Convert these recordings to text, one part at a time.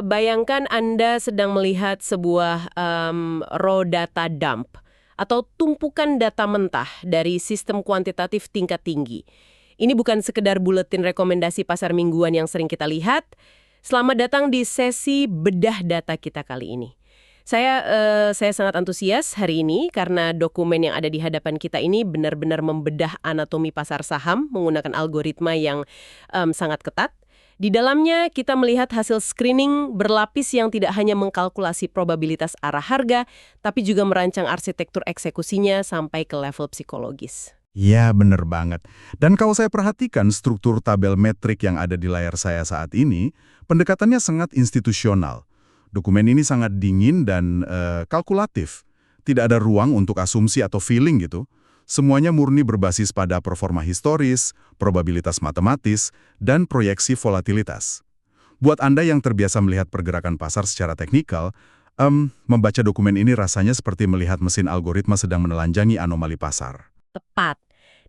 Bayangkan Anda sedang melihat sebuah raw data dump atau tumpukan data mentah dari sistem kuantitatif tingkat tinggi. Ini bukan sekedar buletin rekomendasi pasar mingguan yang sering kita lihat. Selamat datang di sesi bedah data kita kali ini. Saya sangat antusias hari ini karena dokumen yang ada di hadapan kita ini benar-benar membedah anatomi pasar saham menggunakan algoritma yang sangat ketat. Di dalamnya kita melihat hasil screening berlapis yang tidak hanya mengkalkulasi probabilitas arah harga, tapi juga merancang arsitektur eksekusinya sampai ke level psikologis. Iya, bener banget. Dan kalau saya perhatikan struktur tabel metrik yang ada di layar saya saat ini, pendekatannya sangat institusional. Dokumen ini sangat dingin dan kalkulatif. Tidak ada ruang untuk asumsi atau feeling gitu. Semuanya murni berbasis pada performa historis, probabilitas matematis, dan proyeksi volatilitas. Buat Anda yang terbiasa melihat pergerakan pasar secara teknikal, membaca dokumen ini rasanya seperti melihat mesin algoritma sedang menelanjangi anomali pasar. Tepat.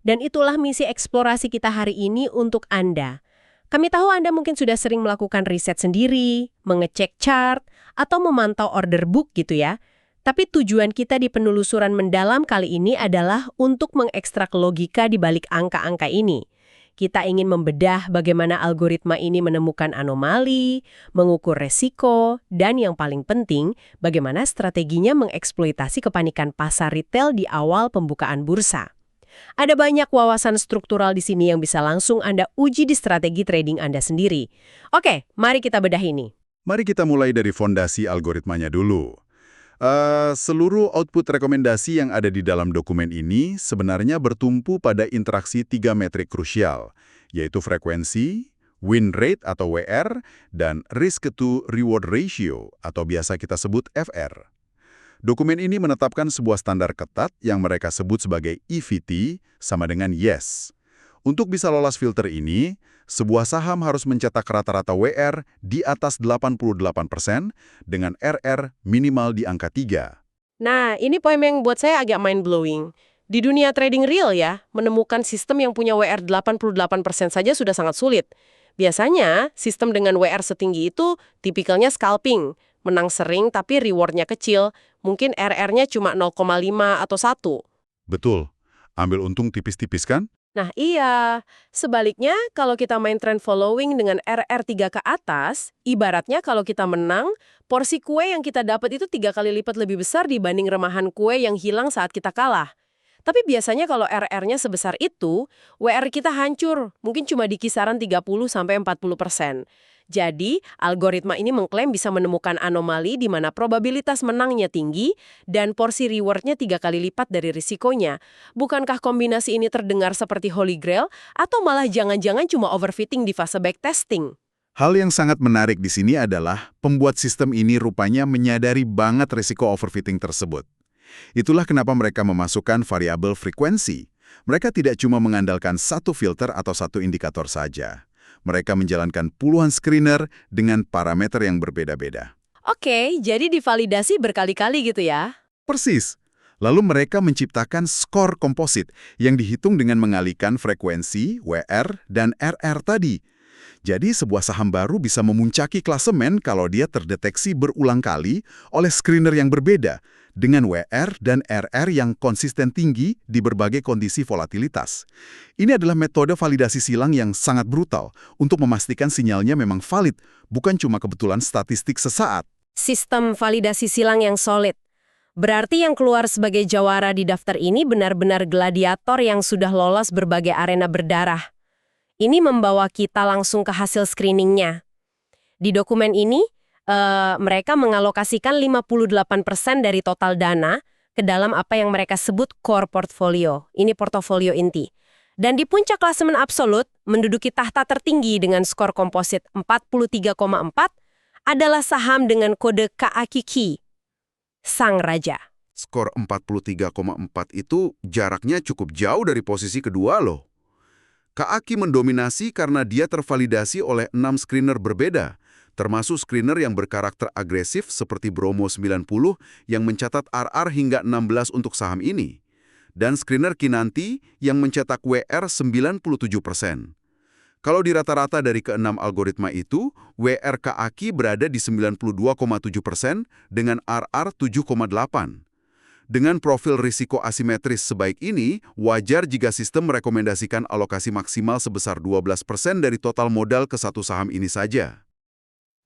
Dan itulah misi eksplorasi kita hari ini untuk Anda. Kami tahu Anda mungkin sudah sering melakukan riset sendiri, mengecek chart, atau memantau order book gitu ya. Tapi tujuan kita di penelusuran mendalam kali ini adalah untuk mengekstrak logika di balik angka-angka ini. Kita ingin membedah bagaimana algoritma ini menemukan anomali, mengukur resiko, dan yang paling penting, bagaimana strateginya mengeksploitasi kepanikan pasar retail di awal pembukaan bursa. Ada banyak wawasan struktural di sini yang bisa langsung Anda uji di strategi trading Anda sendiri. Oke, mari kita bedah ini. Mari kita mulai dari fondasi algoritmanya dulu. Seluruh output rekomendasi yang ada di dalam dokumen ini sebenarnya bertumpu pada interaksi 3 metrik krusial, yaitu frekuensi, win rate atau WR, dan risk to reward ratio atau biasa kita sebut FR. Dokumen ini menetapkan sebuah standar ketat yang mereka sebut sebagai EVT sama dengan yes. Untuk bisa lolos filter ini, sebuah saham harus mencetak rata-rata WR di atas 88% dengan RR minimal di angka 3. Nah, ini poin yang buat saya agak mind-blowing. Di dunia trading real ya, menemukan sistem yang punya WR 88% saja sudah sangat sulit. Biasanya, sistem dengan WR setinggi itu tipikalnya scalping. Menang sering tapi rewardnya kecil, mungkin RR-nya cuma 0,5 atau 1. Betul. Ambil untung tipis-tipis kan? Nah iya, sebaliknya kalau kita main trend following dengan RR 3 ke atas, ibaratnya kalau kita menang, porsi kue yang kita dapat itu 3 kali lipat lebih besar dibanding remahan kue yang hilang saat kita kalah. Tapi biasanya kalau RR-nya sebesar itu, WR kita hancur, mungkin cuma di kisaran 30–40%. Jadi, algoritma ini mengklaim bisa menemukan anomali di mana probabilitas menangnya tinggi dan porsi rewardnya 3 kali lipat dari risikonya. Bukankah kombinasi ini terdengar seperti Holy Grail atau malah jangan-jangan cuma overfitting di fase backtesting? Hal yang sangat menarik di sini adalah pembuat sistem ini rupanya menyadari banget risiko overfitting tersebut. Itulah kenapa mereka memasukkan variabel frekuensi. Mereka tidak cuma mengandalkan satu filter atau satu indikator saja. Mereka menjalankan puluhan screener dengan parameter yang berbeda-beda. Oke, jadi divalidasi berkali-kali gitu ya? Persis. Lalu mereka menciptakan skor komposit yang dihitung dengan mengalihkan frekuensi, WR, dan RR tadi. Jadi sebuah saham baru bisa memuncaki klasemen kalau dia terdeteksi berulang kali oleh screener yang berbeda, dengan WR dan RR yang konsisten tinggi di berbagai kondisi volatilitas. Ini adalah metode validasi silang yang sangat brutal untuk memastikan sinyalnya memang valid, bukan cuma kebetulan statistik sesaat. Sistem validasi silang yang solid. Berarti yang keluar sebagai jawara di daftar ini benar-benar gladiator yang sudah lolos berbagai arena berdarah. Ini membawa kita langsung ke hasil screeningnya. Di dokumen ini, mereka mengalokasikan 58% dari total dana ke dalam apa yang mereka sebut core portfolio. Ini portofolio inti. Dan di puncak klasemen absolut, menduduki tahta tertinggi dengan skor komposit 43,4, adalah saham dengan kode KAKIKI, Sang Raja. Skor 43,4 itu jaraknya cukup jauh dari posisi kedua loh. KAKI mendominasi karena dia tervalidasi oleh 6 screener berbeda, termasuk screener yang berkarakter agresif seperti Bromo 90 yang mencatat RR hingga 16 untuk saham ini, dan screener Kinanti yang mencetak WR 97%. Kalau di rata-rata dari keenam algoritma itu, WR Kak-Aki berada di 92,7% dengan RR 7,8%. Dengan profil risiko asimetris sebaik ini, wajar jika sistem merekomendasikan alokasi maksimal sebesar 12% dari total modal ke satu saham ini saja.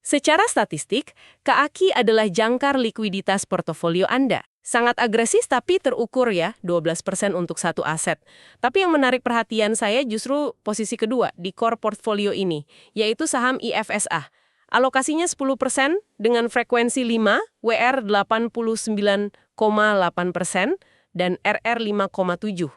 Secara statistik, Kak-Aki adalah jangkar likuiditas portofolio Anda. Sangat agresif tapi terukur ya, 12% untuk satu aset. Tapi yang menarik perhatian saya justru posisi kedua di core portfolio ini, yaitu saham IFSA. Alokasinya 10% dengan frekuensi 5, WR 89,8%, dan RR 5,7%.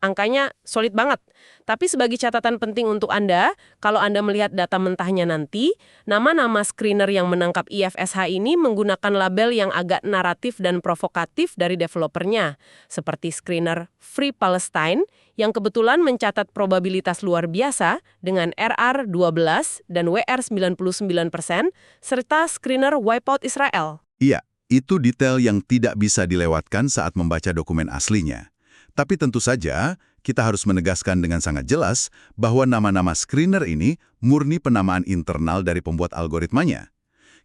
Angkanya solid banget. Tapi sebagai catatan penting untuk Anda, kalau Anda melihat data mentahnya nanti, nama-nama screener yang menangkap IFSH ini menggunakan label yang agak naratif dan provokatif dari developernya, seperti screener Free Palestine, yang kebetulan mencatat probabilitas luar biasa dengan RR 12 dan WR 99%, serta screener Wipeout Israel. Iya, itu detail yang tidak bisa dilewatkan saat membaca dokumen aslinya. Tapi tentu saja, kita harus menegaskan dengan sangat jelas bahwa nama-nama screener ini murni penamaan internal dari pembuat algoritmanya.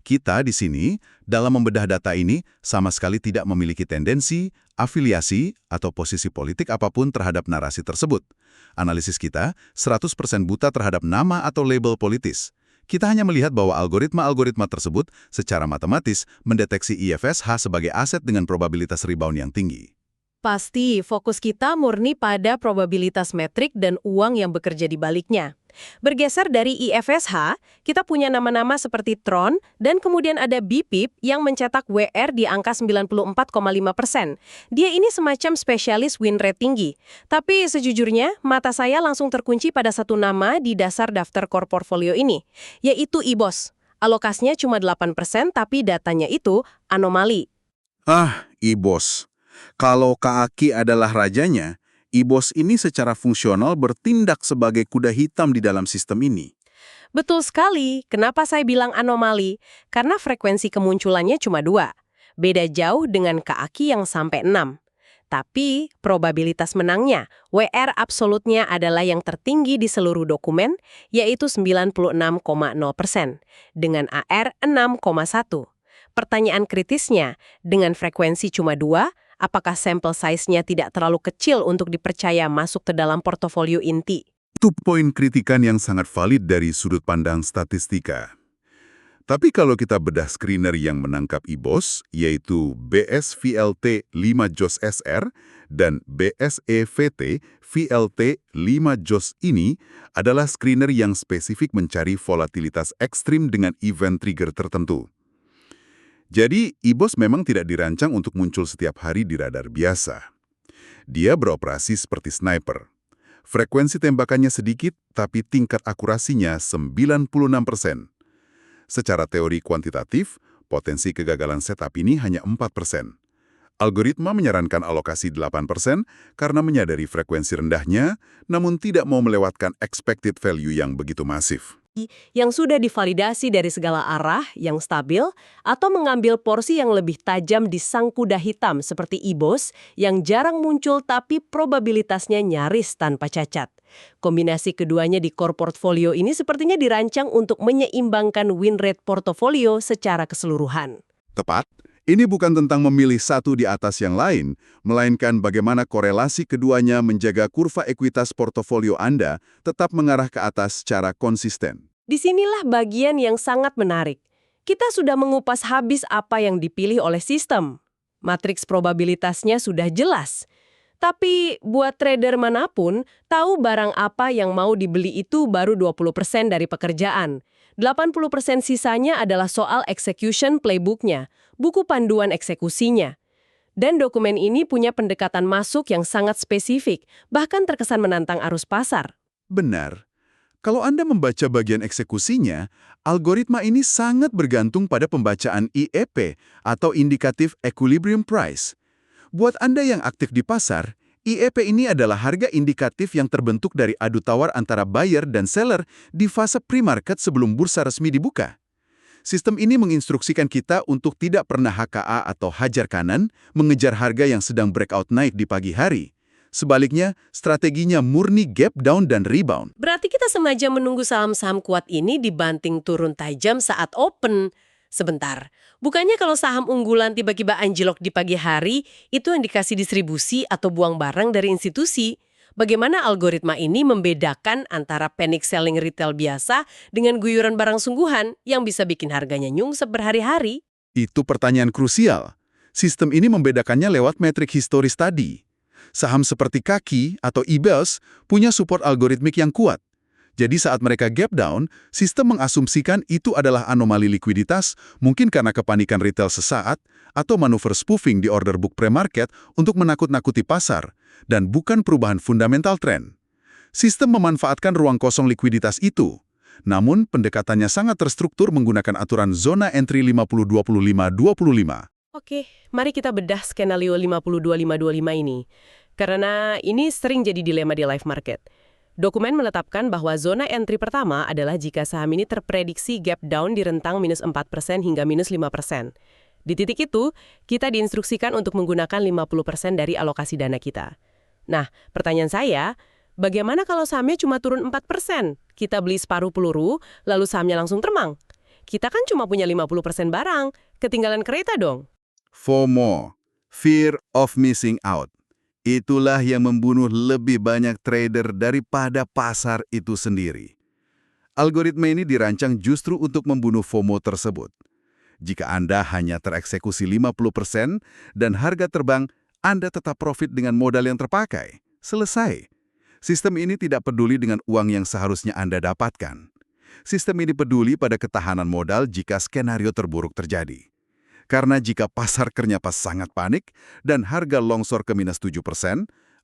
Kita di sini, dalam membedah data ini, sama sekali tidak memiliki tendensi, afiliasi, atau posisi politik apapun terhadap narasi tersebut. Analisis kita 100% buta terhadap nama atau label politis. Kita hanya melihat bahwa algoritma-algoritma tersebut secara matematis mendeteksi IFSH sebagai aset dengan probabilitas rebound yang tinggi. Pasti, fokus kita murni pada probabilitas metrik dan uang yang bekerja di baliknya. Bergeser dari IFSH, kita punya nama-nama seperti Tron, dan kemudian ada BPIP yang mencetak WR di angka 94,5%. Dia ini semacam spesialis win rate tinggi. Tapi sejujurnya, mata saya langsung terkunci pada satu nama di dasar daftar core portfolio ini, yaitu IBOS. Alokasinya cuma 8%, tapi datanya itu anomali. IBOS. Kalau Kak-Aki adalah rajanya, IBOS ini secara fungsional bertindak sebagai kuda hitam di dalam sistem ini. Betul sekali. Kenapa saya bilang anomali? Karena frekuensi kemunculannya cuma 2. Beda jauh dengan Kak-Aki yang sampai 6. Tapi probabilitas menangnya, WR absolutnya adalah yang tertinggi di seluruh dokumen, yaitu 96,0%, dengan AR 6,1. Pertanyaan kritisnya, dengan frekuensi cuma 2, apakah sampel size-nya tidak terlalu kecil untuk dipercaya masuk ke dalam portofolio inti? Itu poin kritikan yang sangat valid dari sudut pandang statistika. Tapi kalau kita bedah screener yang menangkap IBOS, yaitu BSVLT 5JOS SR dan BSEVT VLT 5JOS ini adalah screener yang spesifik mencari volatilitas ekstrim dengan event trigger tertentu. Jadi, IBOS memang tidak dirancang untuk muncul setiap hari di radar biasa. Dia beroperasi seperti sniper. Frekuensi tembakannya sedikit, tapi tingkat akurasinya 96%. Secara teori kuantitatif, potensi kegagalan setup ini hanya 4%. Algoritma menyarankan alokasi 8% karena menyadari frekuensi rendahnya, namun tidak mau melewatkan expected value yang begitu masif. Yang sudah divalidasi dari segala arah, yang stabil, atau mengambil porsi yang lebih tajam di sang kuda hitam seperti IBOS yang jarang muncul tapi probabilitasnya nyaris tanpa cacat. Kombinasi keduanya di core portfolio ini sepertinya dirancang untuk menyeimbangkan win rate portofolio secara keseluruhan. Tepat. Ini bukan tentang memilih satu di atas yang lain, melainkan bagaimana korelasi keduanya menjaga kurva ekuitas portofolio Anda tetap mengarah ke atas secara konsisten. Disinilah bagian yang sangat menarik. Kita sudah mengupas habis apa yang dipilih oleh sistem. Matriks probabilitasnya sudah jelas. Tapi buat trader manapun, tahu barang apa yang mau dibeli itu baru 20% dari pekerjaan. 80% sisanya adalah soal execution playbooknya, buku panduan eksekusinya. Dan dokumen ini punya pendekatan masuk yang sangat spesifik, bahkan terkesan menantang arus pasar. Benar. Kalau Anda membaca bagian eksekusinya, algoritma ini sangat bergantung pada pembacaan IEP atau Indicative Equilibrium Price. Buat Anda yang aktif di pasar, IEP ini adalah harga indikatif yang terbentuk dari adu tawar antara buyer dan seller di fase pre-market sebelum bursa resmi dibuka. Sistem ini menginstruksikan kita untuk tidak pernah HKA atau hajar kanan mengejar harga yang sedang breakout naik di pagi hari. Sebaliknya, strateginya murni gap down dan rebound. Berarti kita sengaja menunggu saham-saham kuat ini dibanting turun tajam saat open. Sebentar, bukannya kalau saham unggulan tiba-tiba anjlok di pagi hari, itu yang dikasih distribusi atau buang barang dari institusi? Bagaimana algoritma ini membedakan antara panic selling retail biasa dengan guyuran barang sungguhan yang bisa bikin harganya nyungsep berhari-hari? Itu pertanyaan krusial. Sistem ini membedakannya lewat metrik historis tadi. Saham seperti Kaki atau EBOS punya support algoritmik yang kuat. Jadi saat mereka gap down, sistem mengasumsikan itu adalah anomali likuiditas, mungkin karena kepanikan retail sesaat, atau manuver spoofing di order book pre-market untuk menakut-nakuti pasar, dan bukan perubahan fundamental tren. Sistem memanfaatkan ruang kosong likuiditas itu. Namun, pendekatannya sangat terstruktur menggunakan aturan zona entry 50-25-25. Oke, mari kita bedah skenario 50-25-25 ini. Karena ini sering jadi dilema di live market. Dokumen menetapkan bahwa zona entry pertama adalah jika saham ini terprediksi gap down di rentang minus 4% hingga minus 5%. Di titik itu, kita diinstruksikan untuk menggunakan 50% dari alokasi dana kita. Nah, pertanyaan saya, bagaimana kalau sahamnya cuma turun 4%? Kita beli separuh peluru, lalu sahamnya langsung terbang. Kita kan cuma punya 50% barang, ketinggalan kereta dong. FOMO, fear of missing out. Itulah yang membunuh lebih banyak trader daripada pasar itu sendiri. Algoritma ini dirancang justru untuk membunuh FOMO tersebut. Jika Anda hanya tereksekusi 50% dan harga terbang, Anda tetap profit dengan modal yang terpakai. Selesai. Sistem ini tidak peduli dengan uang yang seharusnya Anda dapatkan. Sistem ini peduli pada ketahanan modal jika skenario terburuk terjadi. Karena jika pasar ternyata sangat panik dan harga longsor ke minus 7%,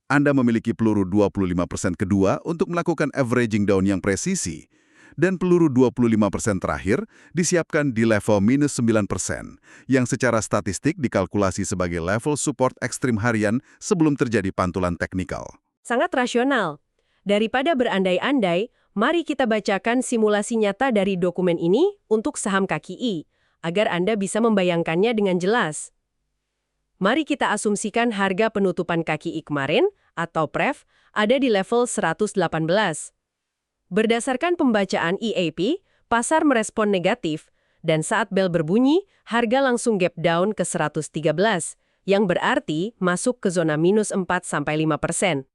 Anda memiliki peluru 25% kedua untuk melakukan averaging down yang presisi. Dan peluru 25% terakhir disiapkan di level minus 9%, yang secara statistik dikalkulasi sebagai level support ekstrim harian sebelum terjadi pantulan teknikal. Sangat rasional. Daripada berandai-andai, mari kita bacakan simulasi nyata dari dokumen ini untuk saham KKI, agar Anda bisa membayangkannya dengan jelas. Mari kita asumsikan harga penutupan KKI kemarin, atau PREV, ada di level 118. Berdasarkan pembacaan EAP, pasar merespon negatif, dan saat bel berbunyi, harga langsung gap down ke 113, yang berarti masuk ke zona minus 4-5%.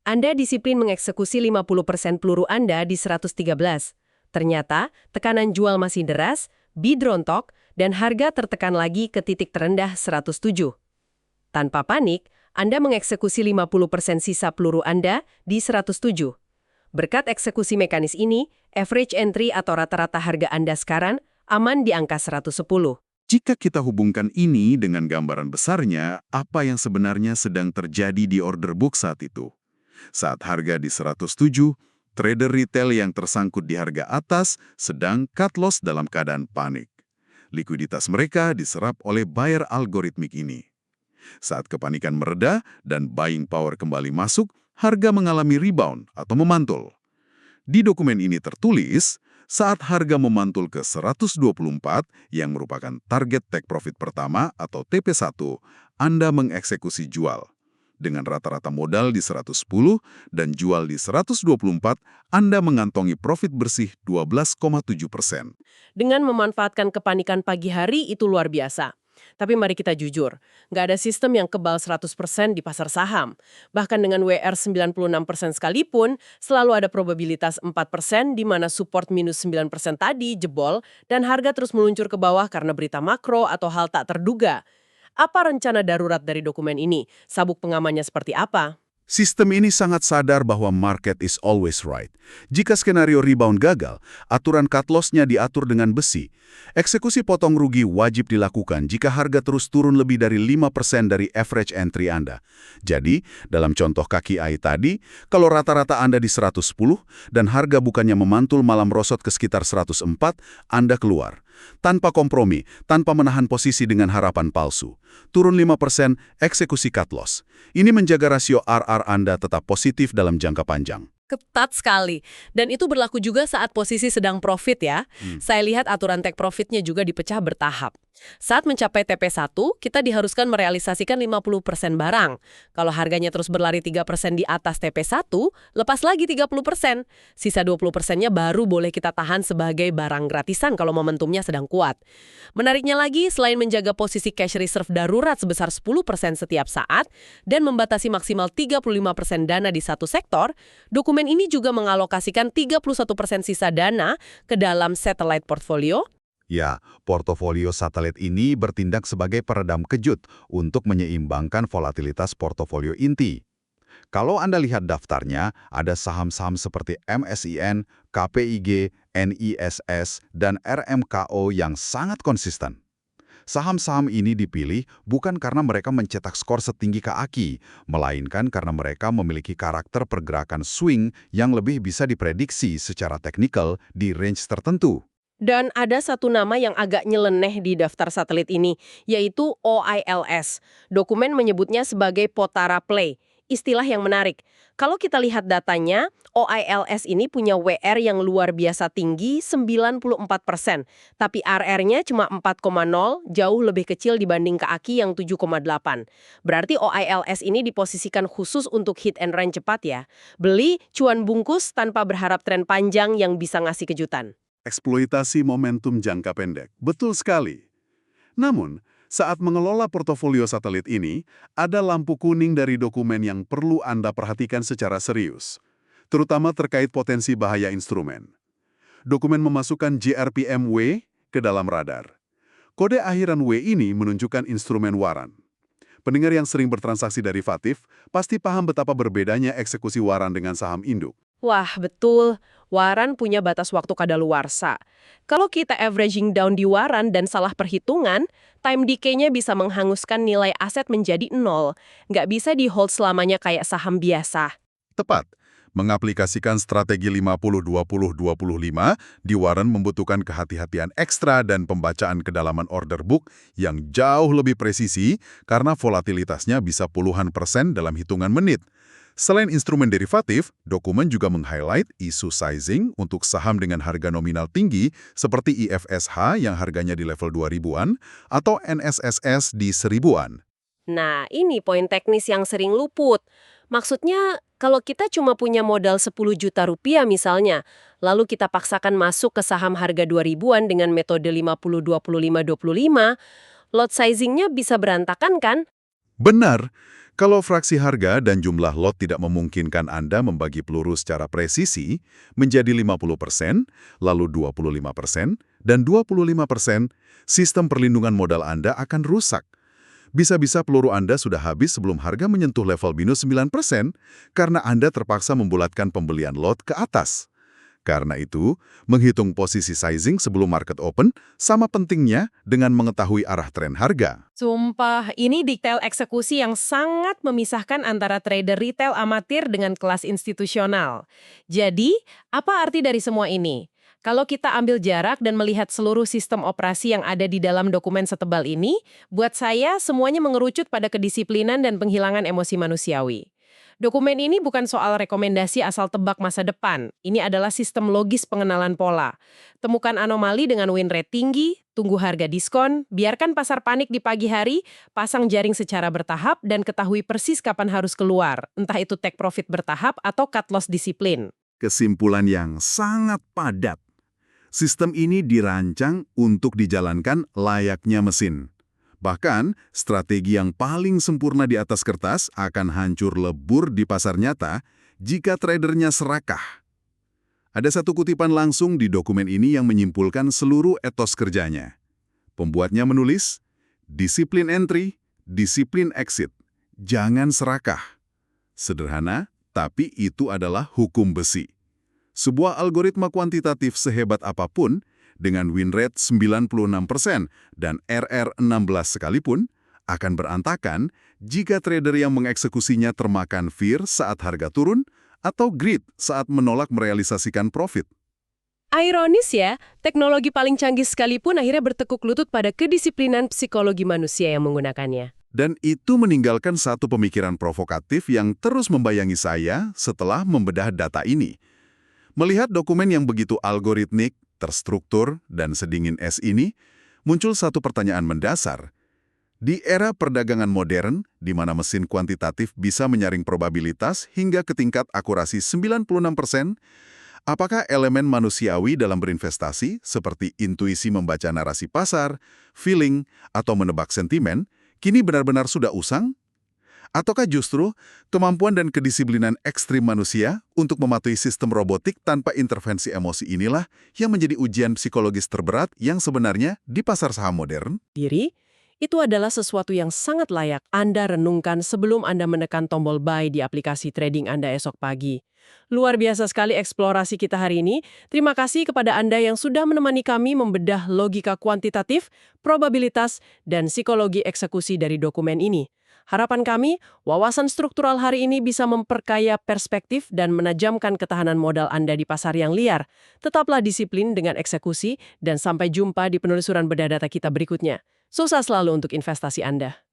Anda disiplin mengeksekusi 50% peluru Anda di 113. Ternyata, tekanan jual masih deras, bid rontok, dan harga tertekan lagi ke titik terendah 107. Tanpa panik, Anda mengeksekusi 50% sisa peluru Anda di 107. Berkat eksekusi mekanis ini, average entry atau rata-rata harga Anda sekarang aman di angka 110. Jika kita hubungkan ini dengan gambaran besarnya, apa yang sebenarnya sedang terjadi di order book saat itu? Saat harga di 107, trader retail yang tersangkut di harga atas sedang cut loss dalam keadaan panik. Likuiditas mereka diserap oleh buyer algoritmik ini. Saat kepanikan mereda dan buying power kembali masuk, harga mengalami rebound atau memantul. Di dokumen ini tertulis, saat harga memantul ke 124 yang merupakan target take profit pertama atau TP1, Anda mengeksekusi jual. Dengan rata-rata modal di 110 dan jual di 124, Anda mengantongi profit bersih 12,7%. Dengan memanfaatkan kepanikan pagi hari itu luar biasa. Tapi mari kita jujur, nggak ada sistem yang kebal 100% di pasar saham. Bahkan dengan WR 96% sekalipun, selalu ada probabilitas 4% di mana support minus 9% tadi jebol dan harga terus meluncur ke bawah karena berita makro atau hal tak terduga. Apa rencana darurat dari dokumen ini? Sabuk pengamannya seperti apa? Sistem ini sangat sadar bahwa market is always right. Jika skenario rebound gagal, aturan cut loss-nya diatur dengan besi. Eksekusi potong rugi wajib dilakukan jika harga terus turun lebih dari 5% dari average entry Anda. Jadi, dalam contoh KKI tadi, kalau rata-rata Anda di 110 dan harga bukannya memantul malah merosot ke sekitar 104, Anda keluar. Tanpa kompromi, tanpa menahan posisi dengan harapan palsu. Turun 5%, eksekusi cut loss. Ini menjaga rasio RR Anda tetap positif dalam jangka panjang. Ketat sekali. Dan itu berlaku juga saat posisi sedang profit ya. Saya lihat aturan take profitnya juga dipecah bertahap. Saat mencapai TP1, kita diharuskan merealisasikan 50% barang. Kalau harganya terus berlari 3% di atas TP1, lepas lagi 30%. Sisa 20%-nya baru boleh kita tahan sebagai barang gratisan kalau momentumnya sedang kuat. Menariknya lagi, selain menjaga posisi cash reserve darurat sebesar 10% setiap saat dan membatasi maksimal 35% dana di satu sektor, dokumen ini juga mengalokasikan 31% sisa dana ke dalam satellite portfolio. Ya, portofolio satelit ini bertindak sebagai peredam kejut untuk menyeimbangkan volatilitas portofolio inti. Kalau Anda lihat daftarnya, ada saham-saham seperti MSIN, KPIG, NISS, dan RMKO yang sangat konsisten. Saham-saham ini dipilih bukan karena mereka mencetak skor setinggi KAKI, melainkan karena mereka memiliki karakter pergerakan swing yang lebih bisa diprediksi secara teknikal di range tertentu. Dan ada satu nama yang agak nyeleneh di daftar satelit ini, yaitu OILS. Dokumen menyebutnya sebagai Potara Play. Istilah yang menarik. Kalau kita lihat datanya, OILS ini punya WR yang luar biasa tinggi 94%, tapi RR-nya cuma 4,0, jauh lebih kecil dibanding KAKI yang 7,8. Berarti OILS ini diposisikan khusus untuk hit and run cepat ya. Beli, cuan bungkus tanpa berharap tren panjang yang bisa ngasih kejutan. Eksploitasi momentum jangka pendek. Betul sekali. Namun, saat mengelola portofolio satelit ini, ada lampu kuning dari dokumen yang perlu Anda perhatikan secara serius, terutama terkait potensi bahaya instrumen. Dokumen memasukkan JRPM-W ke dalam radar. Kode akhiran W ini menunjukkan instrumen waran. Pendengar yang sering bertransaksi derivatif pasti paham betapa berbedanya eksekusi waran dengan saham induk. Wah, betul. Waran punya batas waktu kadaluarsa. Kalau kita averaging down di waran dan salah perhitungan, time decay-nya bisa menghanguskan nilai aset menjadi 0. Nggak bisa di-hold selamanya kayak saham biasa. Tepat. Mengaplikasikan strategi 50-20-25 di waran membutuhkan kehati-hatian ekstra dan pembacaan kedalaman order book yang jauh lebih presisi karena volatilitasnya bisa puluhan persen dalam hitungan menit. Selain instrumen derivatif, dokumen juga meng-highlight isu sizing untuk saham dengan harga nominal tinggi seperti IFSH yang harganya di level 2000-an atau NSSS di 1000-an. Nah, ini poin teknis yang sering luput. Maksudnya, kalau kita cuma punya modal 10 juta rupiah misalnya, lalu kita paksakan masuk ke saham harga 2000-an dengan metode 50-25-25, lot sizingnya bisa berantakan kan? Benar. Kalau fraksi harga dan jumlah lot tidak memungkinkan Anda membagi peluru secara presisi menjadi 50%, lalu 25%, dan 25%, sistem perlindungan modal Anda akan rusak. Bisa-bisa peluru Anda sudah habis sebelum harga menyentuh level minus 9% karena Anda terpaksa membulatkan pembelian lot ke atas. Karena itu, menghitung posisi sizing sebelum market open sama pentingnya dengan mengetahui arah tren harga. Sumpah, ini detail eksekusi yang sangat memisahkan antara trader retail amatir dengan kelas institusional. Jadi, apa arti dari semua ini? Kalau kita ambil jarak dan melihat seluruh sistem operasi yang ada di dalam dokumen setebal ini, buat saya semuanya mengerucut pada kedisiplinan dan penghilangan emosi manusiawi. Dokumen ini bukan soal rekomendasi asal tebak masa depan. Ini adalah sistem logis pengenalan pola. Temukan anomali dengan win rate tinggi, tunggu harga diskon, biarkan pasar panik di pagi hari, pasang jaring secara bertahap, dan ketahui persis kapan harus keluar, entah itu take profit bertahap atau cut loss disiplin. Kesimpulan yang sangat padat. Sistem ini dirancang untuk dijalankan layaknya mesin. Bahkan, strategi yang paling sempurna di atas kertas akan hancur lebur di pasar nyata jika tradernya serakah. Ada satu kutipan langsung di dokumen ini yang menyimpulkan seluruh etos kerjanya. Pembuatnya menulis, disiplin entry, disiplin exit, jangan serakah. Sederhana, tapi itu adalah hukum besi. Sebuah algoritma kuantitatif sehebat apapun, dengan win rate 96% dan RR 16 sekalipun, akan berantakan jika trader yang mengeksekusinya termakan fear saat harga turun atau greed saat menolak merealisasikan profit. Ironis ya, teknologi paling canggih sekalipun akhirnya bertekuk lutut pada kedisiplinan psikologi manusia yang menggunakannya. Dan itu meninggalkan satu pemikiran provokatif yang terus membayangi saya setelah membedah data ini. Melihat dokumen yang begitu algoritmik, terstruktur, dan sedingin es ini, muncul satu pertanyaan mendasar. Di era perdagangan modern, di mana mesin kuantitatif bisa menyaring probabilitas hingga ke tingkat akurasi 96%, apakah elemen manusiawi dalam berinvestasi, seperti intuisi membaca narasi pasar, feeling, atau menebak sentimen, kini benar-benar sudah usang? Ataukah justru kemampuan dan kedisiplinan ekstrim manusia untuk mematuhi sistem robotik tanpa intervensi emosi inilah yang menjadi ujian psikologis terberat yang sebenarnya di pasar saham modern? Diri, itu adalah sesuatu yang sangat layak Anda renungkan sebelum Anda menekan tombol buy di aplikasi trading Anda esok pagi. Luar biasa sekali eksplorasi kita hari ini. Terima kasih kepada Anda yang sudah menemani kami membedah logika kuantitatif, probabilitas, dan psikologi eksekusi dari dokumen ini. Harapan kami, wawasan struktural hari ini bisa memperkaya perspektif dan menajamkan ketahanan modal Anda di pasar yang liar. Tetaplah disiplin dengan eksekusi dan sampai jumpa di penelusuran bedah data kita berikutnya. Sukses selalu untuk investasi Anda.